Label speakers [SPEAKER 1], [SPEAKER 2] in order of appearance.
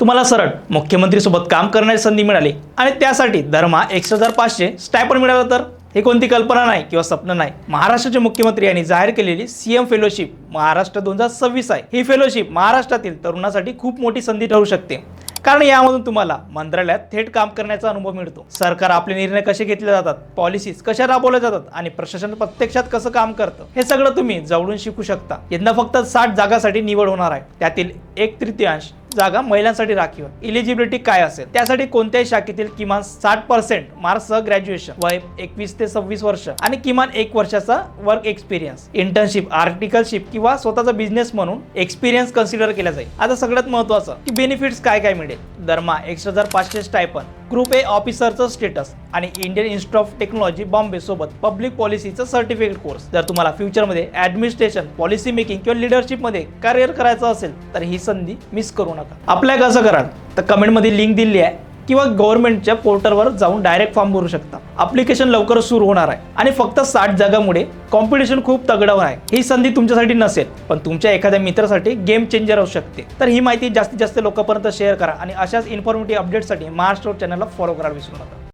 [SPEAKER 1] तुम्हाला सरळ मुख्यमंत्री सोबत काम करण्याची संधी मिळाली आणि त्यासाठी दरमहा 1,500 स्टायपन मिळालं तर ही कोणती कल्पना नाही किंवा स्वप्न नाही. महाराष्ट्राचे मुख्यमंत्री यांनी जाहीर केलेली सीएम फेलोशिप महाराष्ट्र 2026 आहे. ही फेलोशिप महाराष्ट्रातील तरुणांसाठी खूप मोठी संधी ठरू शकते, कारण यामधून तुम्हाला मंत्रालयात थेट काम करण्याचा अनुभव मिळतो. सरकार आपले निर्णय कसे घेतले जातात, पॉलिसीज कशा राबवल्या जातात आणि प्रशासन प्रत्यक्षात कसं काम करतं हे सगळं तुम्ही जवळून शिकू शकता. यंदा फक्त 60 जागांसाठी निवड होणार आहे. त्यातील 1/3 जागा महिलांसाठी राखीव. इलिजिबिलिटी काय असेल, त्यासाठी कोणत्याही शाखेतील किमान 60% मार्क्ससह ग्रॅज्युएशन, वय 21 ते 26 वर्ष आणि किमान 1 वर्षाचा वर्क एक्सपिरियन्स, इंटर्नशिप, आर्टिकलशिप किंवा स्वतःचा बिझनेस म्हणून एक्सपिरियन्स कन्सिडर केला जाईल. आता सगळ्यात महत्त्वाचं की बेनिफिट्स काय काय मिळेल. दरमहा 1,500 स्टायपन, ग्रुप ए ऑफिसरचं स्टेटस आणि Indian institute of technology Bombay सोबत पब्लिक पॉलिसीचं सर्टिफिकेट कोर्स. जर तुम्हाला फ्युचरमध्ये ऍडमिनिस्ट्रेशन, पॉलिसी मेकिंग किंवा लिडरशिप मध्ये करिअर करायचं असेल तर ही संधी मिस करू नका. अप्लाय कसं कराल तर कमेंटमध्ये लिंक दिली आहे किंवा गव्हर्नमेंटच्या पोर्टलवर जाऊन डायरेक्ट फॉर्म भरू शकता. अप्लिकेशन लवकरच सुरू होणार आहे आणि फक्त 60 जागांमुळे कॉम्पिटिशन खूप तगडं आहे. ही संधी तुमच्यासाठी नसेल पण तुमच्या एखाद्या मित्रासाठी गेम चेंजर असू शकते. तर ही माहिती जास्तीत जास्त लोकांपर्यंत शेअर करा आणि अशाच इन्फॉर्मेटिव्ह अपडेटसाठी महाराष्ट्र चॅनलला फॉलो करायला विसरू नका.